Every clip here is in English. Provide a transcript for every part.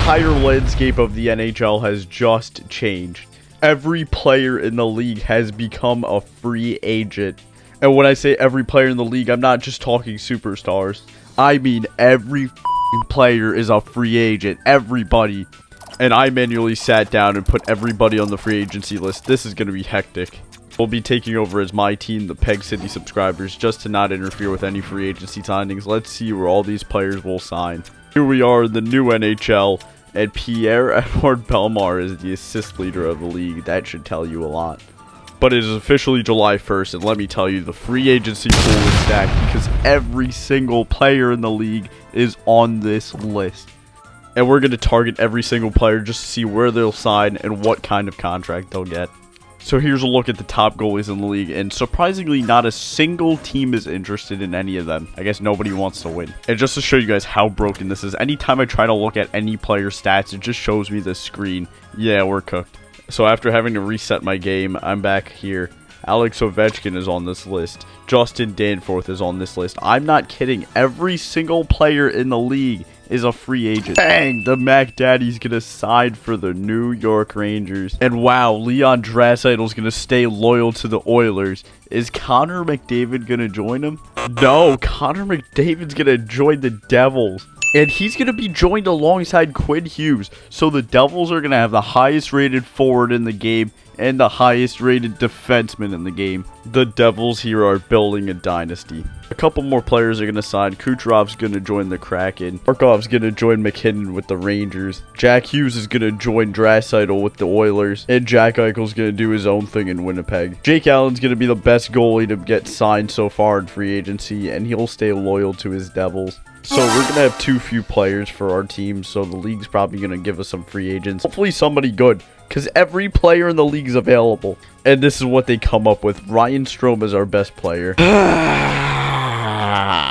entire landscape of the NHL has just changed. Every player in the league has become a free agent. And when I say every player in the league, I'm not just talking superstars. I mean every player is a free agent. Everybody. And I manually sat down and put everybody on the free agency list. This is going to be hectic. We'll be taking over as my team, the Peg City Subscribers, just to not interfere with any free agency signings. Let's see where all these players will sign. Here we are in the new NHL, and Pierre-Edouard Bellemare is the assist leader of the league. That should tell you a lot. But it is officially July 1st, and let me tell you, the free agency pool is stacked because every single player in the league is on this list. And we're going to target every single player just to see where they'll sign and what kind of contract they'll get. So here's a look at the top goalies in the league, and surprisingly not a single team is interested in any of them. I guess nobody wants to win. And just to show you guys how broken this is, anytime I try to look at any player stats, it just shows me this screen. Yeah, we're cooked. So after having to reset my game, I'm back here. Alex Ovechkin is on this list. Justin Danforth is on this list. I'm not kidding. Every single player in the league is a free agent. Bang! The Mac Daddy's gonna sign for the New York Rangers. And wow, Leon Draisaitl's gonna stay loyal to the Oilers. Is Connor McDavid gonna join him? No, Connor McDavid's gonna join the Devils. And he's going to be joined alongside Quinn Hughes. So the Devils are going to have the highest rated forward in the game and the highest rated defenseman in the game. The Devils here are building a dynasty. A couple more players are going to sign. Kucherov's going to join the Kraken. Markov's going to join McKinnon with the Rangers. Jack Hughes is going to join Draisaitl with the Oilers. And Jack Eichel's going to do his own thing in Winnipeg. Jake Allen's going to be the best goalie to get signed so far in free agency. And he'll stay loyal to his Devils. So we're going to have too few players for our team, so the league's probably going to give us some free agents. Hopefully somebody good, because every player in the league is available. And this is what they come up with. Ryan Strome is our best player.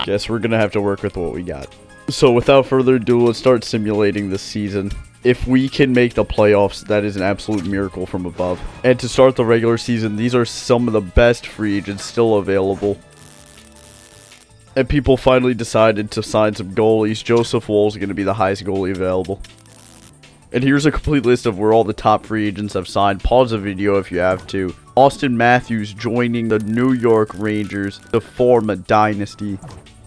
Guess we're going to have to work with what we got. So without further ado, let's start simulating this season. If we can make the playoffs, that is an absolute miracle from above. And to start the regular season, these are some of the best free agents still available. And people finally decided to sign some goalies. Joseph Woll is going to be the highest goalie available. And here's a complete list of where all the top free agents have signed. Pause the video if you have to. Austin Matthews joining the New York Rangers to form a dynasty.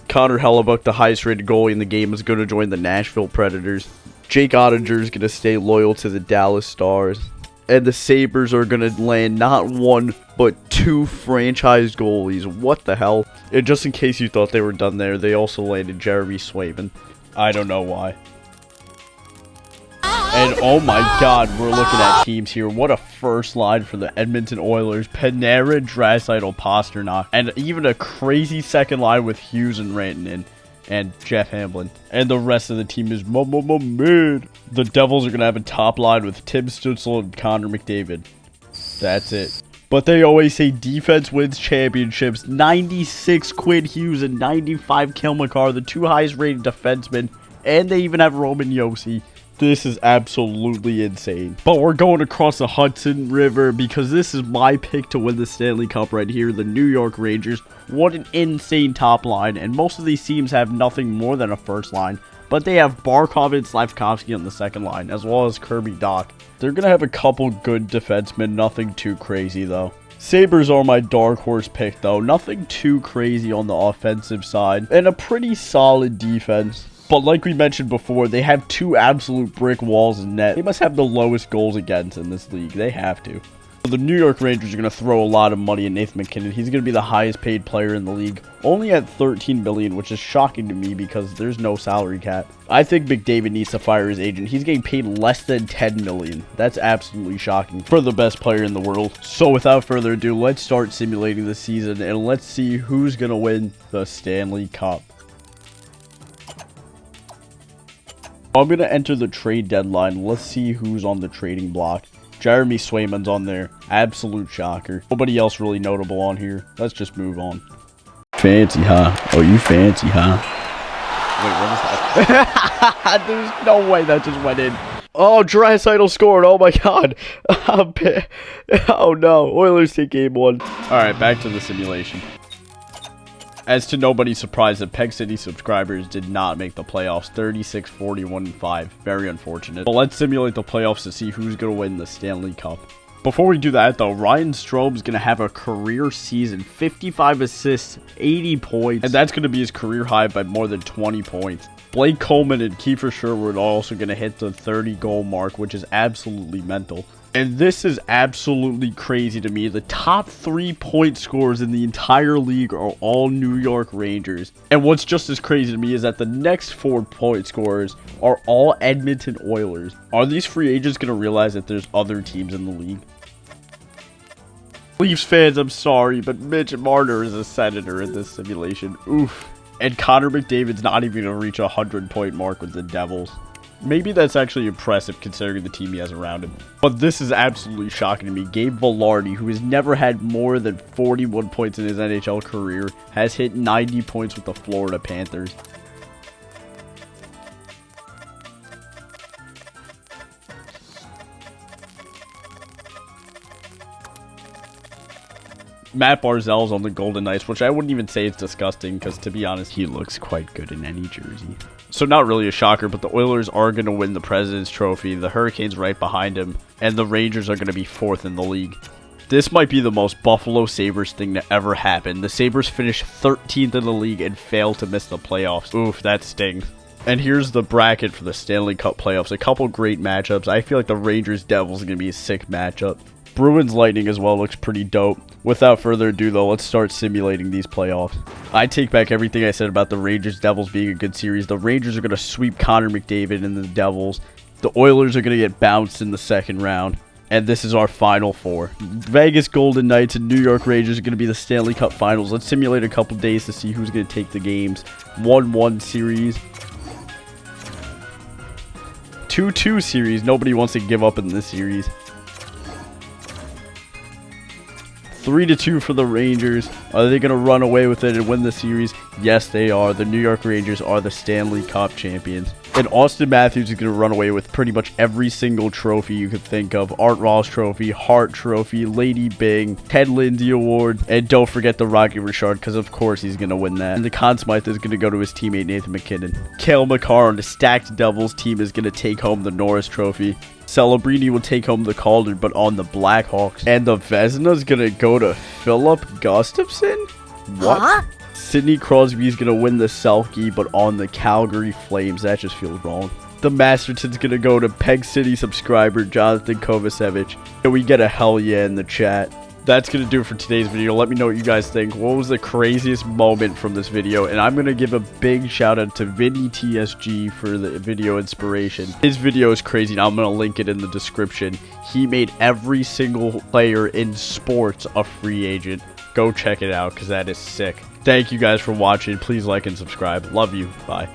Connor Hellebuck, the highest rated goalie in the game, is going to join the Nashville Predators. Jake Ottinger is going to stay loyal to the Dallas Stars. And the Sabres are going to land not one, but 2 franchise goalies. What the hell? And just in case you thought they were done there, they also landed Jeremy Swayman. I don't know why. And oh my god, we're looking at teams here. What a first line for the Edmonton Oilers. Panarin, Draisaitl, Pasternak. And even a crazy second line with Hughes and Rantanen. And Jeff Hamblin. And the rest of the team is mid. The Devils are going to have a top line with Tim Stützle and Connor McDavid. That's it. But they always say defense wins championships. 96 Quinn Hughes and 95 Cale Makar, the 2 highest rated defensemen. And they even have Roman Josi. This is absolutely insane. But we're going across the Hudson River because this is my pick to win the Stanley Cup right here. The New York Rangers. What an insane top line. And most of these teams have nothing more than a first line. But they have Barkov and Slavkovsky on the second line, as well as Kirby Dach. They're going to have a couple good defensemen. Nothing too crazy, though. Sabres are my dark horse pick, though. Nothing too crazy on the offensive side. And a pretty solid defense. But like we mentioned before, they have 2 absolute brick walls in net. They must have the lowest goals against in this league. They have to. So the New York Rangers are going to throw a lot of money at Nathan MacKinnon. He's going to be the highest paid player in the league. Only at $13 million, which is shocking to me because there's no salary cap. I think McDavid needs to fire his agent. He's getting paid less than $10 million. That's absolutely shocking for the best player in the world. So without further ado, let's start simulating the season. And let's see who's going to win the Stanley Cup. I'm going to enter the trade deadline. Let's see who's on the trading block. Jeremy Swayman's on there. Absolute shocker. Nobody else really notable on here. Let's just move on. Fancy, huh? Oh, you fancy, huh? Wait, what is that? There's no way that just went in. Oh, Draisaitl scored. Oh, my God. Oh, no. Oilers take game 1. All right, back to the simulation. As to nobody's surprise, the Peg City subscribers did not make the playoffs. 36, 41, and 5. Very unfortunate. But let's simulate the playoffs to see who's going to win the Stanley Cup. Before we do that, though, Ryan Strome's going to have a career season. 55 assists, 80 points. And that's going to be his career high by more than 20 points. Blake Coleman and Kiefer Sherwood are also going to hit the 30-goal mark, which is absolutely mental. And this is absolutely crazy to me. The top 3 point scorers in the entire league are all New York Rangers. And what's just as crazy to me is that the next 4 point scorers are all Edmonton Oilers. Are these free agents going to realize that there's other teams in the league? Leafs fans, I'm sorry, but Mitch Marner is a senator in this simulation. Oof. And Connor McDavid's not even going to reach a 100-point mark with the Devils. Maybe that's actually impressive considering the team he has around him. But this is absolutely shocking to me. Gabe Vilardi, who has never had more than 41 points in his NHL career, has hit 90 points with the Florida Panthers. Matt Barzal's on the Golden Knights, which I wouldn't even say it's disgusting because, to be honest, he looks quite good in any jersey. So not really a shocker, but the Oilers are going to win the President's Trophy, the Hurricanes right behind him, and the Rangers are going to be 4th in the league. This might be the most Buffalo Sabres thing to ever happen. The Sabres finished 13th in the league and failed to miss the playoffs. Oof, that stings. And here's the bracket for the Stanley Cup playoffs. A couple great matchups. I feel like the Rangers-Devils are going to be a sick matchup. Bruins Lightning as well looks pretty dope. Without further ado, though, let's start simulating these playoffs. I take back everything I said about the Rangers-Devils being a good series. The Rangers are going to sweep Connor McDavid and the Devils. The Oilers are going to get bounced in the second round. And this is our final 4. Vegas Golden Knights and New York Rangers are going to be the Stanley Cup Finals. Let's simulate a couple days to see who's going to take the games. 1-1 series. 2-2 series. Nobody wants to give up in this series. 3-2 for the Rangers. Are they going to run away with it and win the series? Yes, they are. The New York Rangers are the Stanley Cup champions. And Austin Matthews is going to run away with pretty much every single trophy you could think of. Art Ross Trophy, Hart Trophy, Lady Byng, Ted Lindsay Award, and don't forget the Rocky Richard, because of course he's going to win that. And the Conn Smythe is going to go to his teammate Nathan MacKinnon. Cale Makar on the stacked Devils team is going to take home the Norris Trophy. Celebrini will take home the Calder, but on the Blackhawks. And the Vezina is going to go to Philip Gustafson? What? Huh? Sidney Crosby is going to win the Selke, but on the Calgary Flames. That just feels wrong. The Masterton's going to go to Peg City subscriber Jonathan Kovacevic. And we get a hell yeah in the chat. That's going to do it for today's video. Let me know what you guys think. What was the craziest moment from this video? And I'm going to give a big shout out to Vinny TSG for the video inspiration. His video is crazy, and I'm going to link it in the description. He made every single player in sports a free agent. Go check it out because that is sick. Thank you guys for watching. Please like and subscribe. Love you. Bye.